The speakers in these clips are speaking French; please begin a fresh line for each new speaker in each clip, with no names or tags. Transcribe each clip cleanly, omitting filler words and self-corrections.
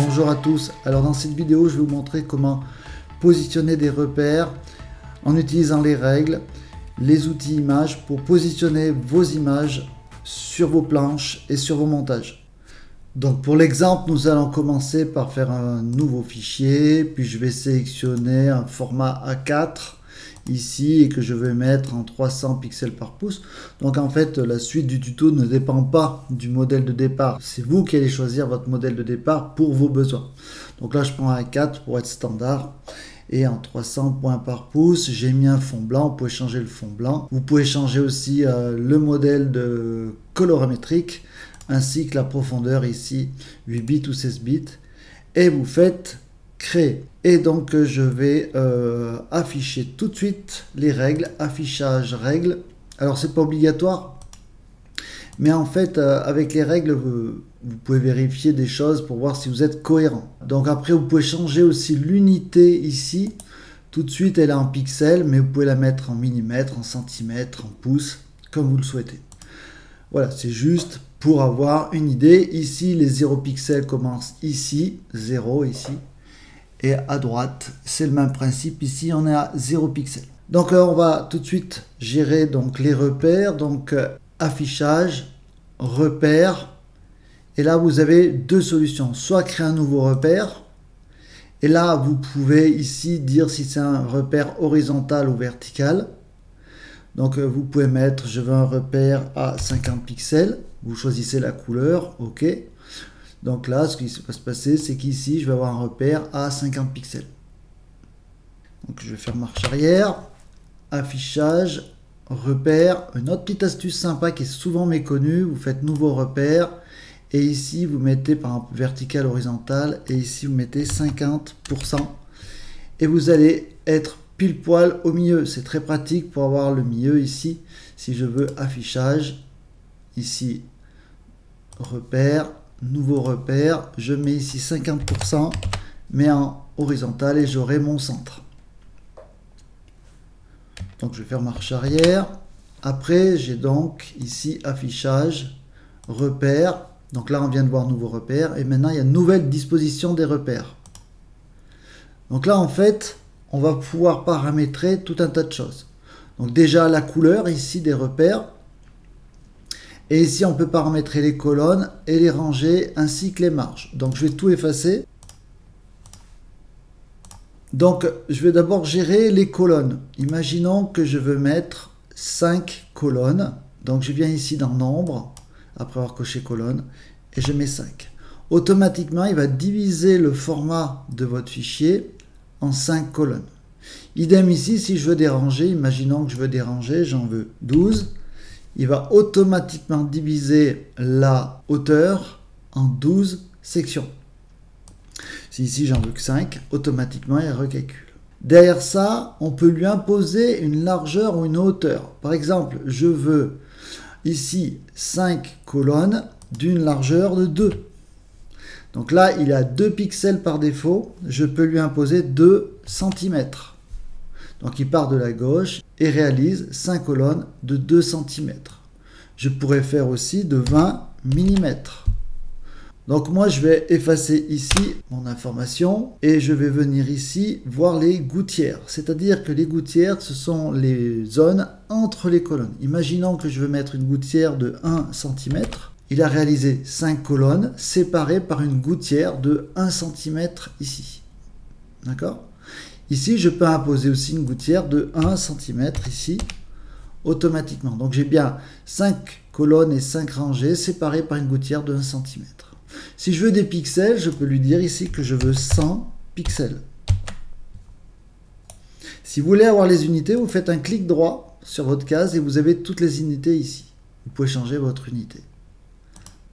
Bonjour à tous, alors dans cette vidéo je vais vous montrer comment positionner des repères en utilisant les règles, les outils images pour positionner vos images sur vos planches et sur vos montages. Donc pour l'exemple, nous allons commencer par faire un nouveau fichier, puis je vais sélectionner un format A4 ici et que je vais mettre en 300 pixels par pouce. Donc en fait la suite du tuto ne dépend pas du modèle de départ, c'est vous qui allez choisir votre modèle de départ pour vos besoins. Donc là je prends un A4 pour être standard et en 300 points par pouce, j'ai mis un fond blanc. Vous pouvez changer le fond blanc, vous pouvez changer aussi le modèle de colorimétrique ainsi que la profondeur ici 8 bits ou 16 bits et vous faites créer. Et donc je vais afficher tout de suite les règles, affichage règles. Alors c'est pas obligatoire, mais en fait avec les règles vous pouvez vérifier des choses pour voir si vous êtes cohérent. Donc après vous pouvez changer aussi l'unité ici. Tout de suite elle est en pixels, mais vous pouvez la mettre en millimètres, en centimètres, en pouces, comme vous le souhaitez. Voilà, c'est juste pour avoir une idée. Ici les 0 pixels commencent ici, 0 ici. Et à droite, c'est le même principe. Ici, on est à 0 pixels. Donc, on va tout de suite gérer donc, les repères. Donc, affichage, repères. Et là, vous avez deux solutions. Soit créer un nouveau repère. Et là, vous pouvez ici dire si c'est un repère horizontal ou vertical. Donc, vous pouvez mettre, je veux un repère à 50 pixels. Vous choisissez la couleur. OK. Donc là, ce qui va se passer, c'est qu'ici, je vais avoir un repère à 50 pixels. Donc je vais faire marche arrière, affichage, repère. Une autre petite astuce sympa qui est souvent méconnue, vous faites nouveau repère. Et ici, vous mettez par exemple vertical, horizontal. Et ici, vous mettez 50%. Et vous allez être pile poil au milieu. C'est très pratique pour avoir le milieu ici. Si je veux affichage, ici, repère. Nouveau repère, je mets ici 50%, mais en horizontal et j'aurai mon centre. Donc je vais faire marche arrière. Après, j'ai donc ici affichage, repère. Donc là, on vient de voir nouveau repère. Et maintenant, il y a nouvelle disposition des repères. Donc là, en fait, on va pouvoir paramétrer tout un tas de choses. Donc déjà, la couleur ici des repères. Et ici, on peut paramétrer les colonnes et les rangées ainsi que les marges. Donc, je vais tout effacer. Donc, je vais d'abord gérer les colonnes. Imaginons que je veux mettre 5 colonnes. Donc, je viens ici dans Nombre, après avoir coché colonne, et je mets 5. Automatiquement, il va diviser le format de votre fichier en 5 colonnes. Idem ici, si je veux déranger, imaginons que je veux déranger, j'en veux 12. Il va automatiquement diviser la hauteur en 12 sections. Si ici j'en veux que 5, automatiquement il recalcule. Derrière ça, on peut lui imposer une largeur ou une hauteur. Par exemple, je veux ici 5 colonnes d'une largeur de 2. Donc là, il a 2 pixels par défaut. Je peux lui imposer 2 cm. Donc il part de la gauche et réalise 5 colonnes de 2 cm. Je pourrais faire aussi de 20 mm. Donc moi je vais effacer ici mon information et je vais venir ici voir les gouttières. C'est-à-dire que les gouttières, ce sont les zones entre les colonnes. Imaginons que je veux mettre une gouttière de 1 cm. Il a réalisé 5 colonnes séparées par une gouttière de 1 cm ici. D'accord ? Ici, je peux imposer aussi une gouttière de 1 cm ici, automatiquement. Donc, j'ai bien 5 colonnes et 5 rangées séparées par une gouttière de 1 cm. Si je veux des pixels, je peux lui dire ici que je veux 100 pixels. Si vous voulez avoir les unités, vous faites un clic droit sur votre case et vous avez toutes les unités ici. Vous pouvez changer votre unité.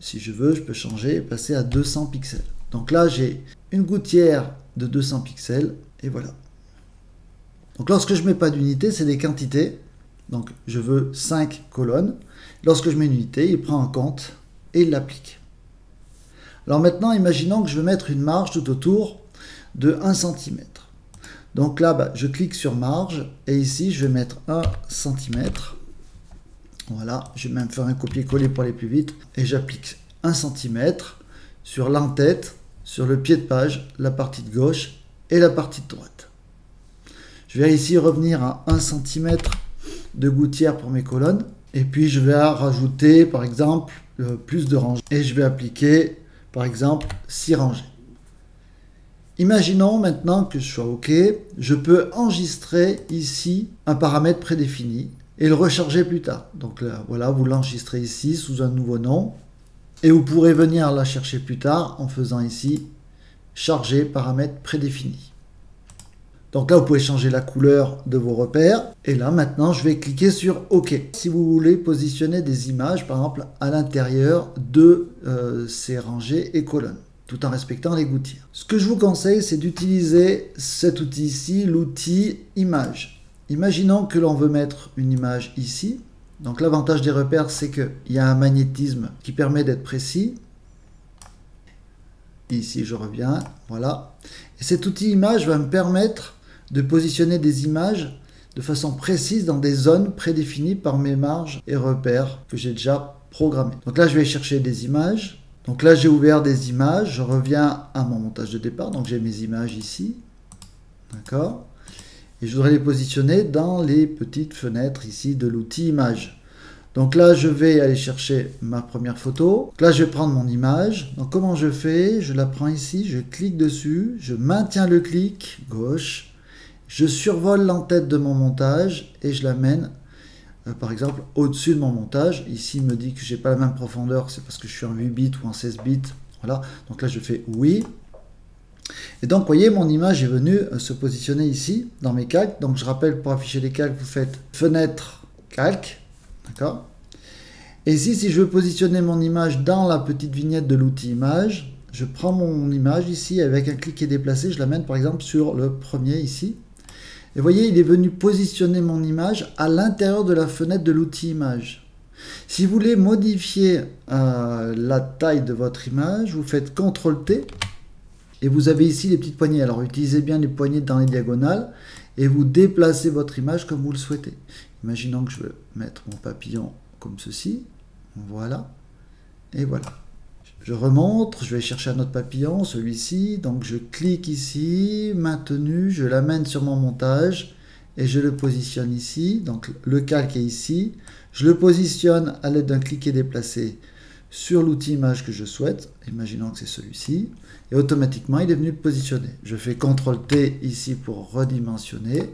Si je veux, je peux changer et passer à 200 pixels. Donc là, j'ai une gouttière de 200 pixels et voilà. Donc lorsque je ne mets pas d'unité, c'est des quantités. Donc je veux 5 colonnes. Lorsque je mets une unité, il prend en compte et il l'applique. Alors maintenant, imaginons que je veux mettre une marge tout autour de 1 cm. Donc là, je clique sur marge et ici, je vais mettre 1 cm. Voilà, je vais même faire un copier-coller pour aller plus vite. Et j'applique 1 cm sur l'entête sur le pied de page, la partie de gauche et la partie de droite. Je vais ici revenir à 1 cm de gouttière pour mes colonnes. Et puis je vais rajouter par exemple plus de rangées. Et je vais appliquer par exemple 6 rangées. Imaginons maintenant que je sois OK. Je peux enregistrer ici un paramètre prédéfini et le recharger plus tard. Donc là, voilà, vous l'enregistrez ici sous un nouveau nom. Et vous pourrez venir la chercher plus tard en faisant ici charger paramètre prédéfini. Donc là, vous pouvez changer la couleur de vos repères. Et là, maintenant, je vais cliquer sur OK. Si vous voulez positionner des images, par exemple, à l'intérieur de ces rangées et colonnes, tout en respectant les gouttières. Ce que je vous conseille, c'est d'utiliser cet outil ici, l'outil image. Imaginons que l'on veut mettre une image ici. Donc l'avantage des repères, c'est qu'il y a un magnétisme qui permet d'être précis. Ici, je reviens, voilà. Et cet outil image va me permettre de positionner des images de façon précise dans des zones prédéfinies par mes marges et repères que j'ai déjà programmés. Donc là, je vais chercher des images. Donc là, j'ai ouvert des images. Je reviens à mon montage de départ. Donc j'ai mes images ici. D'accord. Et je voudrais les positionner dans les petites fenêtres ici de l'outil image. Donc là, je vais aller chercher ma première photo. Donc là, je vais prendre mon image. Donc comment je fais? Je la prends ici, je clique dessus, je maintiens le clic gauche. Je survole l'entête de mon montage et je l'amène, par exemple, au-dessus de mon montage. Ici, il me dit que je n'ai pas la même profondeur, c'est parce que je suis en 8 bits ou en 16 bits. Voilà, donc là, je fais oui. Et donc, vous voyez, mon image est venue se positionner ici, dans mes calques. Donc, je rappelle, pour afficher les calques, vous faites fenêtre, calque. D'accord. Et ici, si je veux positionner mon image dans la petite vignette de l'outil image, je prends mon image ici, avec un clic et déplacé, je l'amène, par exemple, sur le premier ici. Et vous voyez, il est venu positionner mon image à l'intérieur de la fenêtre de l'outil image. Si vous voulez modifier la taille de votre image, vous faites CTRL-T et vous avez ici les petites poignées. Alors utilisez bien les poignées dans les diagonales et vous déplacez votre image comme vous le souhaitez. Imaginons que je veux mettre mon papillon comme ceci. Voilà. Et voilà. Je remonte, je vais chercher un autre papillon, celui-ci, donc je clique ici, maintenu, je l'amène sur mon montage et je le positionne ici, donc le calque est ici, je le positionne à l'aide d'un clic et déplacé sur l'outil image que je souhaite, imaginons que c'est celui-ci, et automatiquement il est venu le positionner. Je fais CTRL-T ici pour redimensionner,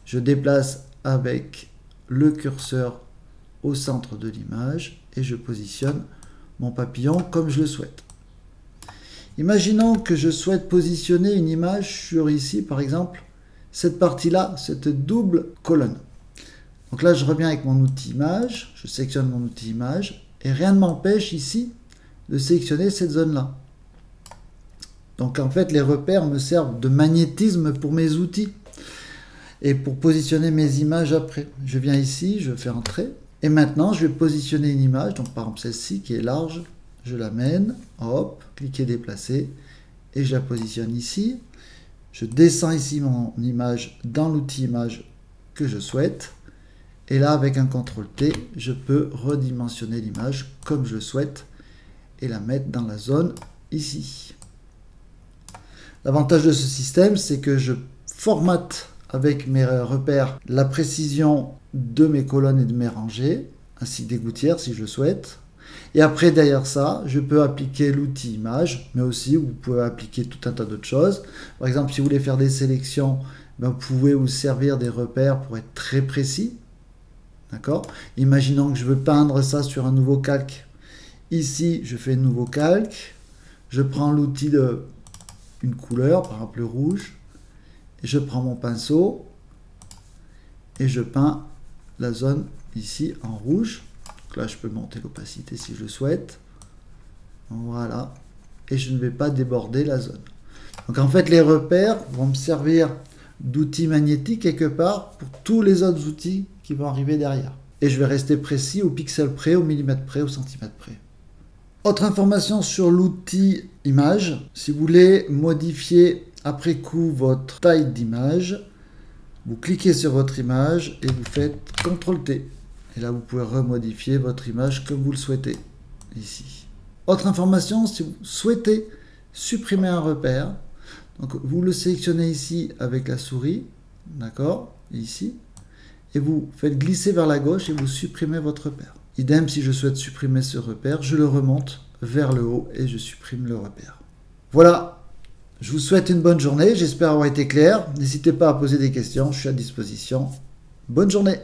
je déplace avec le curseur au centre de l'image et je positionne mon papillon comme je le souhaite. Imaginons que je souhaite positionner une image sur ici, par exemple, cette partie-là, cette double colonne. Donc là, je reviens avec mon outil image, je sélectionne mon outil image, et rien ne m'empêche ici de sélectionner cette zone-là. Donc en fait, les repères me servent de magnétisme pour mes outils et pour positionner mes images après. Je viens ici, je fais entrer. Et maintenant, je vais positionner une image, donc par exemple celle-ci qui est large, je l'amène, hop, cliquez déplacer, et je la positionne ici. Je descends ici mon image dans l'outil image que je souhaite, et là avec un CTRL-T, je peux redimensionner l'image comme je le souhaite, et la mettre dans la zone ici. L'avantage de ce système, c'est que je formate avec mes repères la précision de mes colonnes et de mes rangées, ainsi que des gouttières si je le souhaite. Et après, derrière ça, je peux appliquer l'outil image, mais aussi vous pouvez appliquer tout un tas d'autres choses. Par exemple, si vous voulez faire des sélections, vous pouvez vous servir des repères pour être très précis. D'accord? Imaginons que je veux peindre ça sur un nouveau calque. Ici, je fais un nouveau calque. Je prends l'outil de une couleur, par exemple le rouge. Et je prends mon pinceau et je peins la zone ici en rouge. Donc là, je peux monter l'opacité si je le souhaite. Voilà. Et je ne vais pas déborder la zone. Donc en fait, les repères vont me servir d'outils magnétiques quelque part pour tous les autres outils qui vont arriver derrière. Et je vais rester précis au pixel près, au millimètre près, au centimètre près. Autre information sur l'outil image. Si vous voulez modifier après coup votre taille d'image, vous cliquez sur votre image et vous faites CTRL-T. Et là, vous pouvez remodifier votre image comme vous le souhaitez, ici. Autre information, si vous souhaitez supprimer un repère. Donc vous le sélectionnez ici avec la souris, d'accord, ici, et vous faites glisser vers la gauche et vous supprimez votre repère. Idem, si je souhaite supprimer ce repère, je le remonte vers le haut et je supprime le repère. Voilà, je vous souhaite une bonne journée, j'espère avoir été clair. N'hésitez pas à poser des questions, je suis à disposition. Bonne journée!